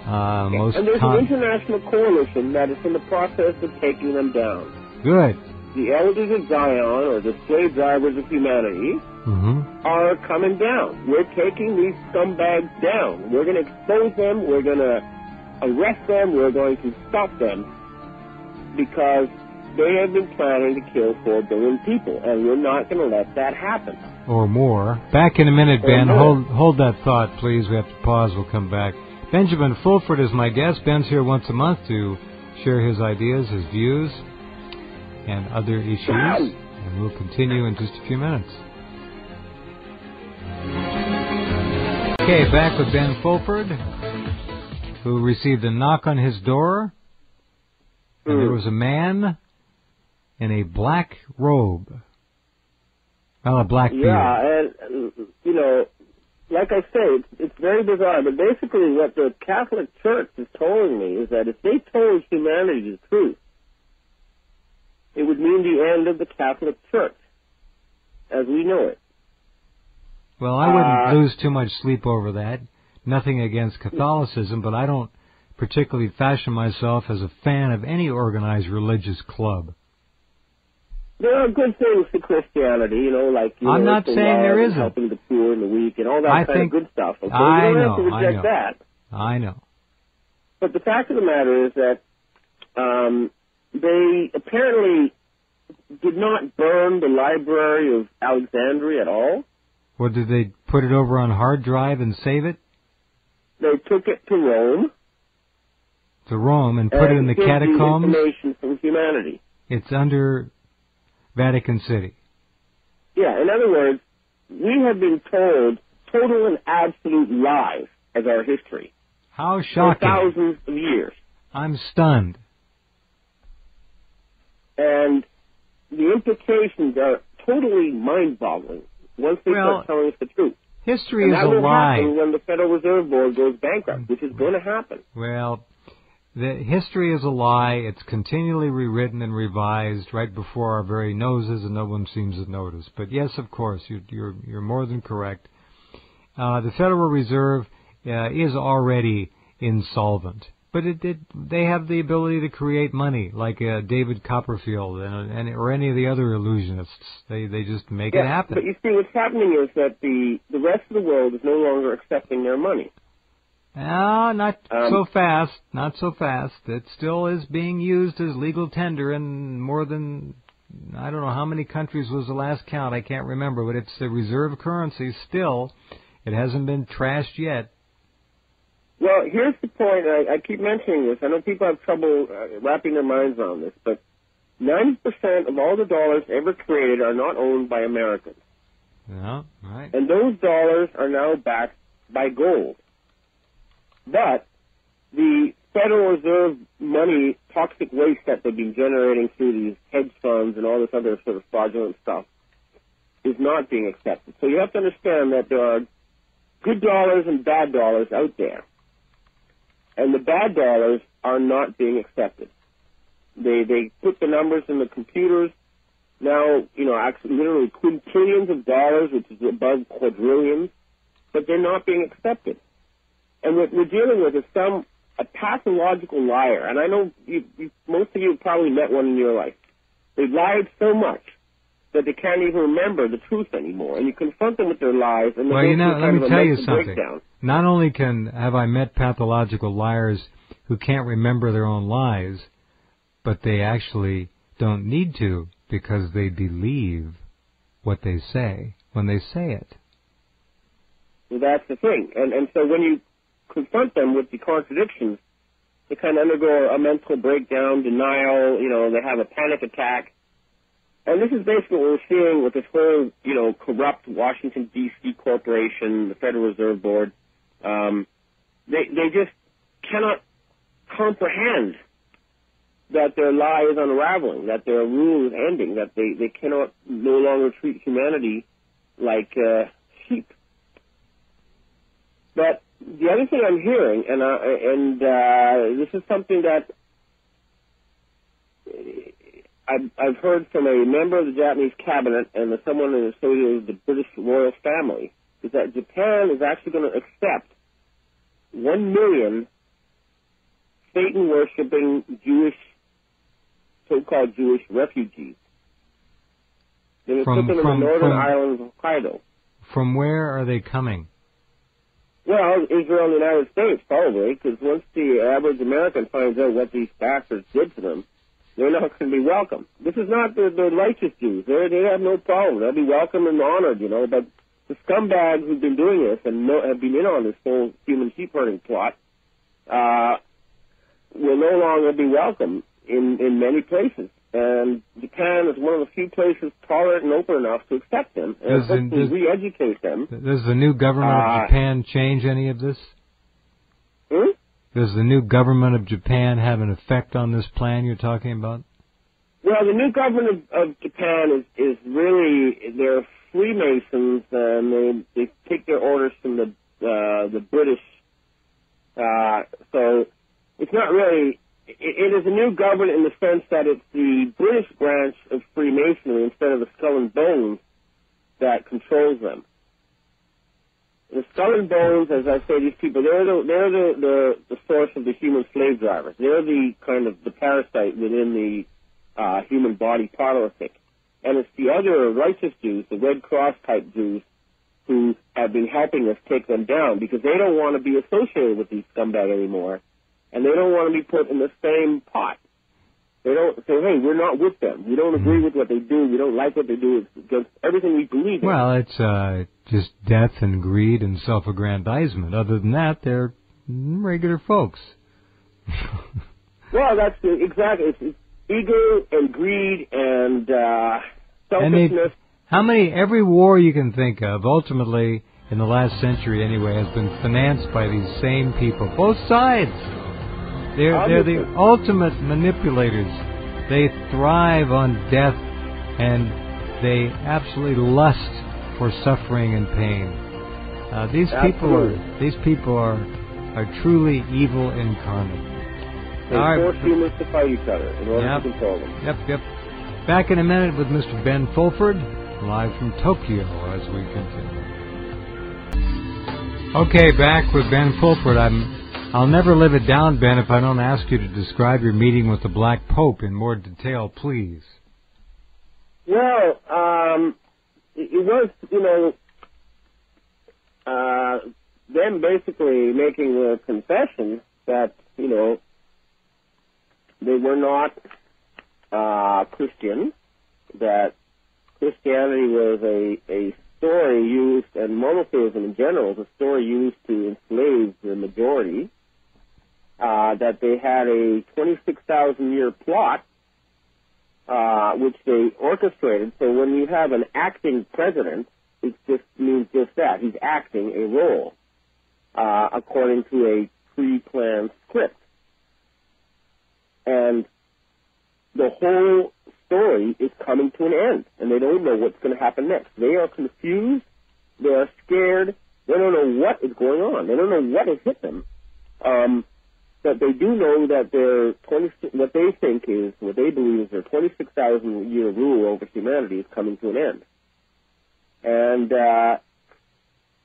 And there's an international coalition that is in the process of taking them down. Good. The elders of Zion, or the slave drivers of humanity, are coming down. We're taking these scumbags down. We're going to expose them. We're going to arrest them. We're going to stop them because they have been planning to kill 4 billion people, and we're not going to let that happen. Or more. Back in a minute, Ben. Hold that thought, please. We have to pause. We'll come back. Benjamin Fulford is my guest. Ben's here once a month to share his ideas, his views, and other issues. And we'll continue in just a few minutes. Okay, back with Ben Fulford, who received a knock on his door, and there was a man in a black robe. Well, a black beard. Yeah, and, you know, like I say, it's very bizarre, but basically what the Catholic Church is telling me is that if they told humanity the truth, it would mean the end of the Catholic Church as we know it. Well, I wouldn't lose too much sleep over that. Nothing against Catholicism, but I don't particularly fashion myself as a fan of any organized religious club. There are good things to Christianity, you know, like I'm not saying there isn't. Helping the poor and the weak and all that kind of good stuff. Okay? I you don't know, have to reject that. I know. But the fact of the matter is that they apparently did not burn the Library of Alexandria at all. What, did they put it over on hard drive and save it? They took it to Rome. To Rome and put it in the catacombs? Information from humanity. It's under Vatican City. Yeah, in other words, we have been told total and absolute lies as our history. How shocking. For thousands of years. I'm stunned. And the implications are totally mind-boggling once they start telling us the truth. History is a lie. And that will happen when the Federal Reserve Board goes bankrupt, which is going to happen. Well, the history is a lie. It's continually rewritten and revised right before our very noses, and no one seems to notice. But yes, of course, you're more than correct. The Federal Reserve is already insolvent, but they have the ability to create money, like David Copperfield or any of the other illusionists. They just make it happen. But you see, what's happening is that the rest of the world is no longer accepting their money. Not so fast. Not so fast. It still is being used as legal tender in more than, I don't know how many countries was the last count. I can't remember, but it's the reserve currency still. It hasn't been trashed yet. Well, here's the point. I keep mentioning this. I know people have trouble wrapping their minds around this, but 90% of all the dollars ever created are not owned by Americans. Yeah, right. And those dollars are now backed by gold. But the Federal Reserve money, toxic waste that they've been generating through these hedge funds and all this other sort of fraudulent stuff is not being accepted. So you have to understand that there are good dollars and bad dollars out there. And the bad dollars are not being accepted. They put the numbers in the computers. Now, actually literally quintillions of dollars, which is above quadrillions, but they're not being accepted. And what we're dealing with is a pathological liar. And I know most of you have probably met one in your life. They've lied so much that they can't even remember the truth anymore. And you confront them with their lies, and let me tell you something. Breakdown. Not only have I met pathological liars who can't remember their own lies, but they actually don't need to because they believe what they say when they say it. Well, that's the thing. And so when you confront them with the contradictions, they kind of undergo a mental breakdown, denial, they have a panic attack. And this is basically what we're seeing with this whole, corrupt Washington, D.C. corporation, the Federal Reserve Board. They just cannot comprehend that their lie is unraveling, that their rule is ending, that they cannot no longer treat humanity like sheep. But the other thing I'm hearing, and this is something that I've heard from a member of the Japanese cabinet and someone associated with the British royal family, is that Japan is actually going to accept 1 million Satan-worshipping so-called Jewish refugees. They were taken in the northern islands of Hokkaido. From where are they coming? Well, Israel and the United States, probably, because once the average American finds out what these bastards did to them, they're not going to be welcome. This is not the righteous Jews. They have no problem. They'll be welcome and honored, but the scumbags who've been doing this and have been in on this whole human sheep herding plot will no longer be welcome in many places. And Japan is one of the few places tolerant and open enough to accept them and hopefully re-educate them. Does the new government of Japan change any of this? Does the new government of Japan have an effect on this plan you're talking about? Well, the new government of Japan is really, they're Freemasons, and they take their orders from the British. So it's not really... It is a new government in the sense that it's the British branch of Freemasonry instead of the Skull and Bones that controls them. The Skull and Bones, as I say, these people, they're the source of the human slave drivers. They're the kind of the parasite within the human body politic. And it's the other righteous Jews, the Red Cross type Jews, who have been helping us take them down because they don't want to be associated with these scumbags anymore. And they don't want to be put in the same pot. They don't say, hey, we're not with them. We don't agree with what they do. We don't like what they do. It's against everything we believe in. Well, it's just death and greed and self-aggrandizement. Other than that, they're regular folks. Well, that's exactly. It's ego and greed and selfishness. Every war you can think of, ultimately, in the last century anyway, has been financed by these same people. Both sides. They're the ultimate manipulators. They thrive on death, and they absolutely lust for suffering and pain. These people are truly evil incarnate. They force humans to fight each other in order to control them. Yep. Back in a minute with Mr. Ben Fulford, live from Tokyo as we continue. Okay, back with Ben Fulford. I'll never live it down, Ben, if I don't ask you to describe your meeting with the Black Pope in more detail, please. Well, it was, them basically making a confession that, they were not Christian, that Christianity was a story used, and monotheism in general is a story used to enslave the majority, that they had a 26,000-year plot, which they orchestrated. So when you have an acting president, it just means just that. He's acting a role, according to a pre-planned script. And the whole story is coming to an end, and they don't know what's going to happen next. They are confused. They are scared. They don't know what is going on. They don't know what has hit them. But they do know that what they believe is their 26,000-year rule over humanity is coming to an end. And,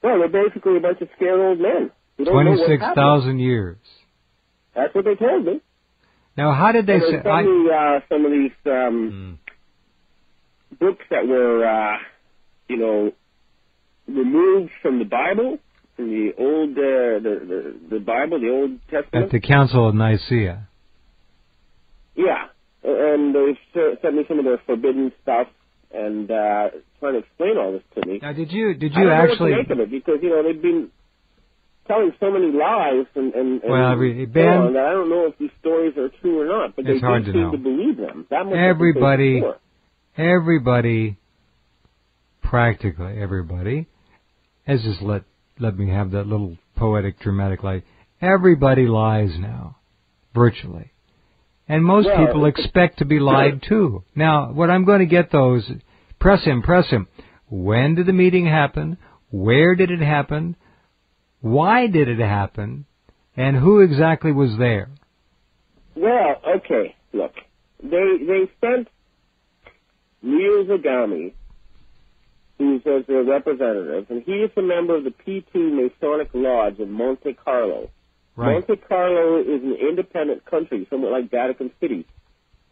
they're basically a bunch of scared old men. 26,000 years. That's what they told me. Now, how did they say... some of these books that were, removed from the Bible, from the old, the Bible, the Old Testament. At the Council of Nicaea. Yeah, and they sent me some of their forbidden stuff and trying to explain all this to me. Now, did you actually... I don't know what to make of it because, they've been telling so many lies and Ben, that I don't know if these stories are true or not, but they do seem to believe them. That much everybody, practically everybody, has just let me have that little poetic, dramatic light. Everybody lies now, virtually. And most people expect to be lied to. Now, what I'm going to get those, press him. When did the meeting happen? Where did it happen? Why did it happen? And who exactly was there? Well, okay, look. They sent Neil Zagami, who's as their representative, and he is a member of the P2 Masonic Lodge in Monte Carlo. Right. Monte Carlo is an independent country, somewhat like Vatican City,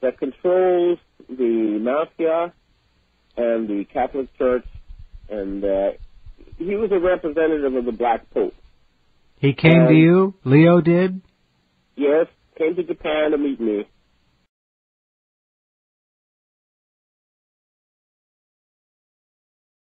that controls the mafia and the Catholic Church, and he was a representative of the Black Pope. He came to you? Leo did? Yes, came to Japan to meet me.